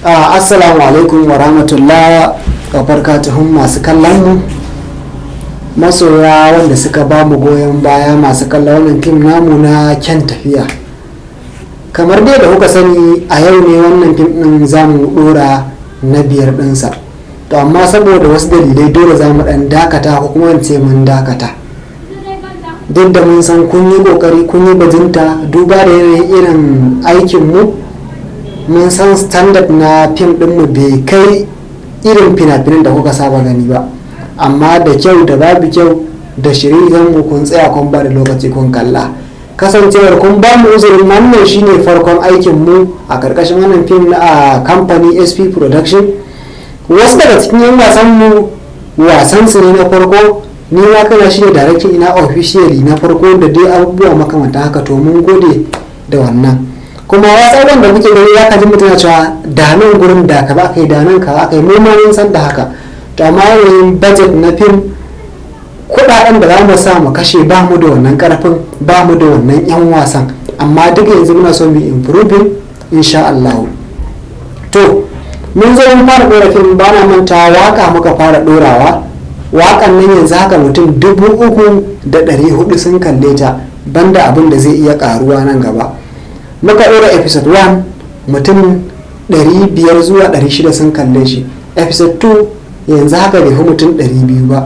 Assalamu alaikum wa rahmatullah wa barakatuhun masu kallon mu masoya wanda suka ba mu goyon baya masu kallon wannan fim namu na Kyan Tafiya. Kamar dai da kuka sani a yau ne wannan fim din zamu dora na 5 dinsa. To amma saboda wasu dalilai dole zamu dan dakata ko kuma ce mun dakata. Duk da mun san kun yi kokari kun yi bajinta duba da irin aikin mu, mun san standard na fim ɗinmu bai kai irin fina-finan da kuka saba gani ba, amma da kyau da babu kyau da shirin mu kun tsaya kun ba da lokaci kun kalla. Kasancewar kun ba mu uzurin wannan shine farkon aikin mu a karkashin wannan fim na kamfani SP Production. Wasu daga cikin yan wasan mu wasan su ne na farko, ni ma kana shine director ina officially na farko da dai abubuwa makamanta haka, to mun gode da wannan. Kuma wasu da muke gani ya kaji mutum ya cewa da nan gurin da ka ba kai da nan ka aka yi mu ma mun san da haka. To amma yayin budget na film kudaden da za mu sa mu kashe ba mu da wannan karfin, ba mu da wannan yan wasan, amma duka yanzu muna so mu improving insha Allah. To mun zo mun fara dora film, ba na manta waka muka fara dorawa. Wakan nan yanzu haka mutum 3,400 sun kalle ta, banda abin da zai iya karuwa nan gaba. Muka ɗora episode 1 mutum 500 zuwa 600 sun kalle shi. Episode 2 yanzu haka bai fi mutum 200 ba.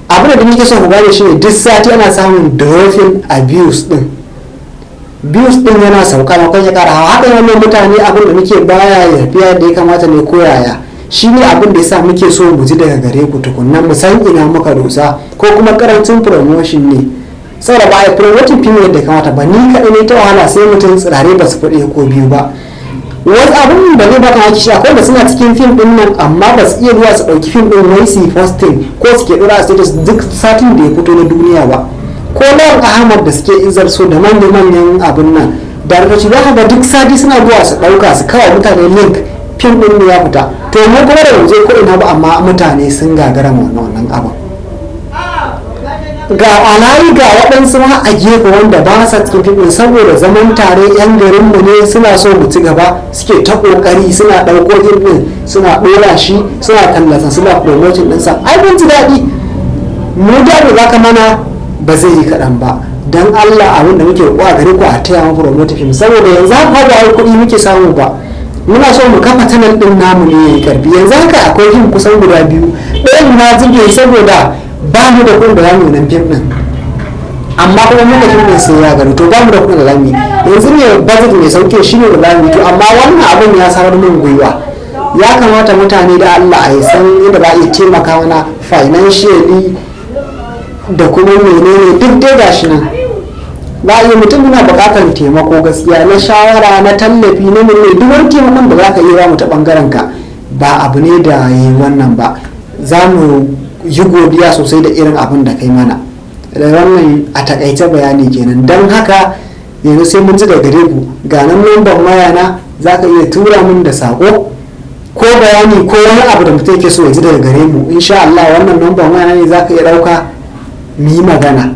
Abin da nake so ku gane shi ne duk sati ana samun dropping abuse din. Abuse din yana sauka makon ya kara haka yana mutane abin da muke baya yafiya da ya kamata ne koyaya. Shi ne abin da yasa muke so mu ji daga gare ku tukunna mu san ina muka dosa ko kuma karancin promotion ne. Saboda ba a promoting film yadda kamata ba, ni kaɗai ne ta wahala sai mutum tsirare ba su faɗi ko biyu ba. Wasu abin da zai baka haki shi akwai da suna cikin film ɗin nan amma ba su iya zuwa su ɗauki film ɗin wai su posting ko suke ɗora a status duk satin da ya fito na duniya ba. Ko Lawan Ahmad da suke izar so da manyan abin nan da rubuci za ka ga duk sati suna zuwa su ɗauka su kawo mutane link film ɗin ya fita. To mu kuma da yanzu ko ina ba amma mutane sun gagara wannan abin. Ga alayi ga waɗansu ma a gefe wanda ba sa cikin fim saboda zaman tare yan garinmu ne suna so mu ci gaba, suke ta kokari suna ɗauko fim suna ɗora shi suna tallata suna promotion ɗinsa. Ai mun ji daɗi, mu da za ka mana ba zai yi kaɗan ba. Dan Allah abin da muke kwa gare ku a taya mu promote film, saboda yanzu haka ba kuɗi muke samu ba. Muna so mu kafa channel ɗin namu ne yayi karfi. Yanzu haka akwai fim kusan guda 2, ɗayan na zube saboda ba mu da kuɗin da zamu yi nan fim din, amma kuma muka fim din sai ya gari, to ba mu da kuɗin da zamu yi. Yanzu ne budget mai sauke shi ne da zamu yi, to amma wannan abin ya sarar min gwiwa. Ya kamata mutane da Allah a yi san inda za a iya taimaka mana financially da kuma menene duk dai gashi nan. Ba a yi mutum muna buƙatar taimako gaskiya na shawara na tallafi na menene, duk wani taimakon da za ka iya ba mu ta ɓangaren ka ba abu ne da yi wannan ba. Za mu yi godiya sosai da irin abin da kai mana. Da wannan a takaice bayani kenan. Don haka yanzu sai mun ji da gare ku, ga nan lambar waya na za ka iya tura min da sako ko bayani ko wani abu da mutum yake so ya ji daga gare mu. Insha Allah wannan lambar waya ne za ka iya ɗauka mu yi magana.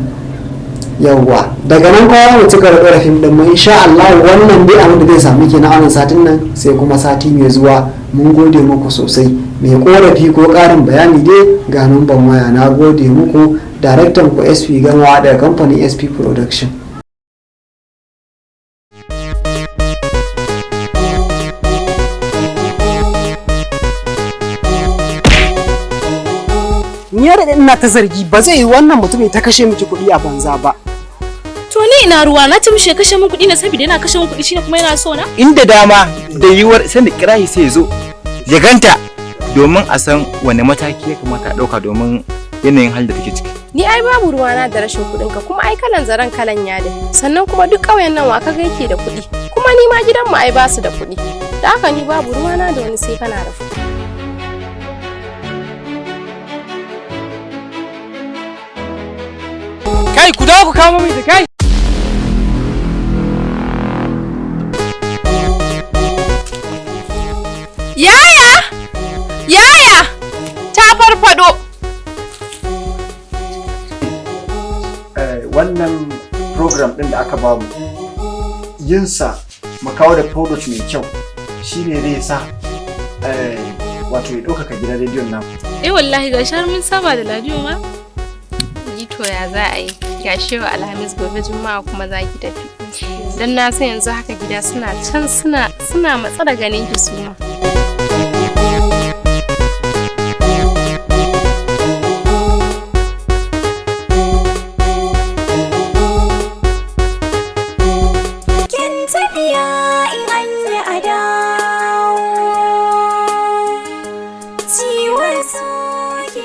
Yawwa daga nan kuma mu cika da ƙarfin ɗin mu insha Allah. Wannan dai abin da zai samu kenan a wannan satin nan, sai kuma sati mai zuwa. Mun gode muku sosai. Mai korafi ko karin bayani dai ga numban waya. Na gode muku. Daraktan ku SP Gamawa daga kamfanin SP Production. Ni da ina ta zargi ba zai yi wannan mutum ta kashe miki kuɗi a banza ba. To ni ina ruwa na ci mishi kashe min kuɗi ne saboda yana kashe min kuɗi shine kuma yana so na? Inda dama da yiwuwar sai da kirahi sai ya zo ya ganta domin a san wane mataki ya kamata a ɗauka domin yanayin halin da take ciki. Ni ai babu ruwana da rashin kuɗinka, kuma ai kalan zaren kalan yadin. Sannan kuma duk ƙauyen nan wa kaga yake da kuɗi. Kuma ni ma gidanmu ai ba su da kuɗi. Da haka ni babu ruwana da wani sai kana da kuɗi. Kai ku dawo ku kama mai da kai. Yaya! Ta farfado. Wannan program ɗin da aka bamu yinsa mu kawo da product mai kyau shine zai sa wato ya ɗaukaka gidan rediyon nan. Wallahi ga har mun saba da radiyo ma. To ya za a yi? Ga shewa Alhamis gobe Juma'a kuma za ki tafi. Dan na san yanzu haka gida suna can suna matsa da ganin ki su ma.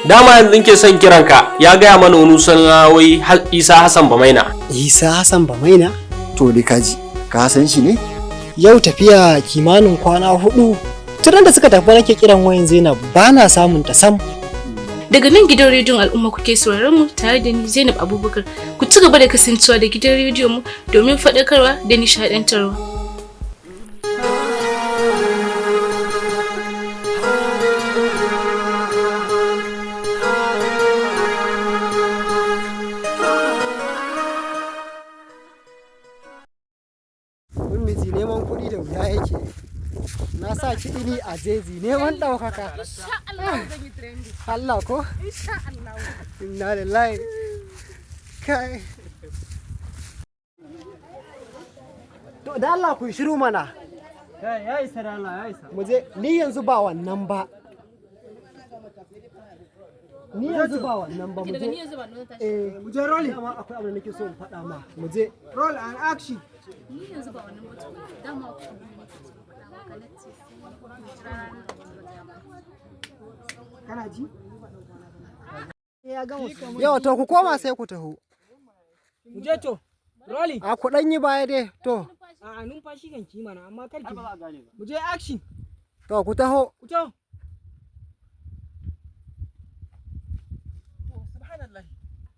Dama yanzu ke son kiranka ya gaya mana wani suna wai Isa Hassan Bamaina. Isa Hassan Bamaina? To dai kaji, ka san shi ne? Yau tafiya kimanin kwana 4. Turan da suka tafi nake kiran wayan Zainab ba na samun ta sam. Daga nan gidan rediyon al'umma kuke sauraron mu tare da ni Zainab Abubakar. Ku ci gaba da kasancewa da gidan rediyon mu domin faɗakarwa da nishaɗantarwa. Miji neman kuɗi da wuya yake. Na sa kiɗi ni a jezi neman ɗaukaka. Allah ko? Inna lillahi. Kai. To da Allah ku shiru mana. Ya isa da Allah, ya isa. Mu je ni yanzu ba wannan ba. Ni yanzu ba wannan ba mu je. Mu je rolling. Dama akwai abin da nake so in faɗa ma. Mu je. Roll and action. Ni yanzu ba wannan mutum dama ku Kana ji? Yau to ku koma sai ku taho. Mu je to. Rolling. A ku ɗan yi baya dai to. A numfashi kan ki mana amma kar ki. Mu je action. To ku taho. Ku to. Subhanallah.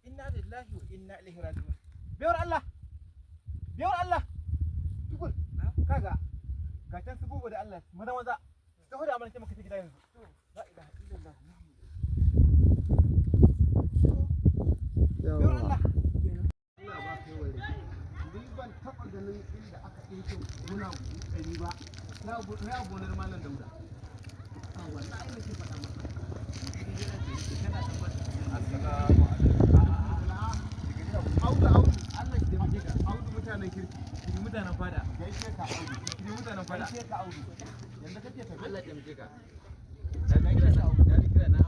Inna lillahi wa inna ilaihi raji'un. Biyar Allah. Biyar Allah. Tukul. Kaga. Ga can su bubu da Allah. Maza. Ka hoda amana ce maka ta gida yanzu. La ilaha illallah. Biyar Allah. Allah ba kai wale. Ni ban taba ganin inda aka dinke muna ɗari ba. Na gonar malam Dauda. Wallahi nake faɗa maka. Kana tabbata. Assalamu alaikum. Audu Allah ki taimake ka. Audu mutanen kirki. Ki mutanen fada. Gaishe ka Audu. Ki mutanen fada. Gaishe ka Audu. Yanda kake tafi Allah ya taimake ka. Da kira na Audu, da kira na.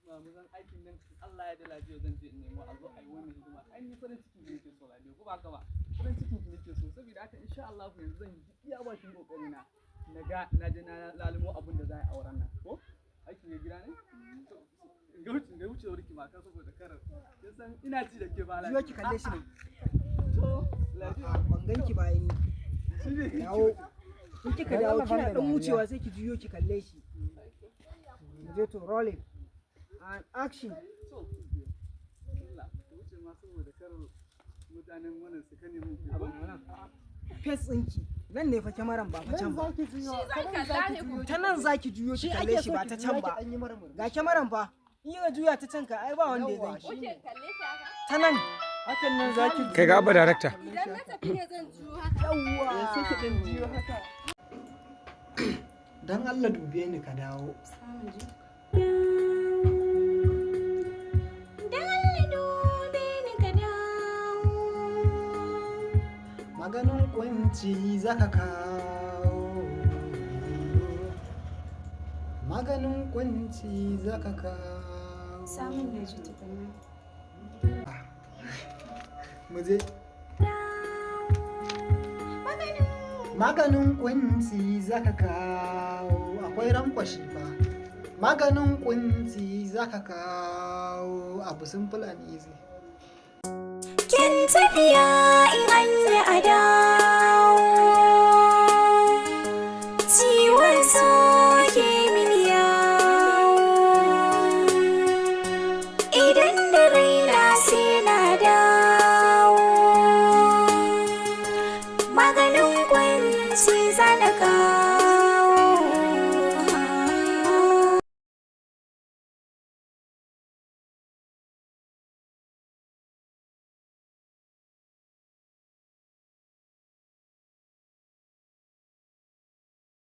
Mamuzan aikin nan Allah ya da lafiya zan je in nemo a zo a yi wannan hidima an yi farin ciki da nake so radio ko ba haka ba farin ciki da nake so saboda haka insha Allah yanzu zan yi iya bakin kokari na na je na lalimo abin da za a yi auren nan ko aikin ya gida ne ga wuce wurin ma ka saboda karar kin san ina ji da ke ba lafiya Jiyo ki kalle shi ne. to lafiya Ban ganki ba ni. Dawo. In kika dawo kina dan wucewa sai ki juyo ki kalle shi. Mu je to rolling. And action. so Allah wuce ma saboda karar mutanen wannan su kane mun abin Face ɗinki. Nan ne fa kyamaran ba fa can ba. Ta nan za ki juyo ki kalle shi ba ta can ba. Ga kyamaran fa. In yi juya ta can ka ai ba wanda ya ganki. Ta nan. Hakan nan za ki Kai ga abba darakta. Idan na tafi ne zan juyo haka. yawwa. sai ki dan jiyo haka Dan Allah dube ni ka dawo. Maganin kunci zaka kawo. Maganin kunci zaka kawo. Samun da ji tukunna. Mu je. Maganin kunci zaka kawo. Akwai rankwashi fa. Maganin kunci zaka kawo. Abu simple and easy. Kin tafiya in an yi ada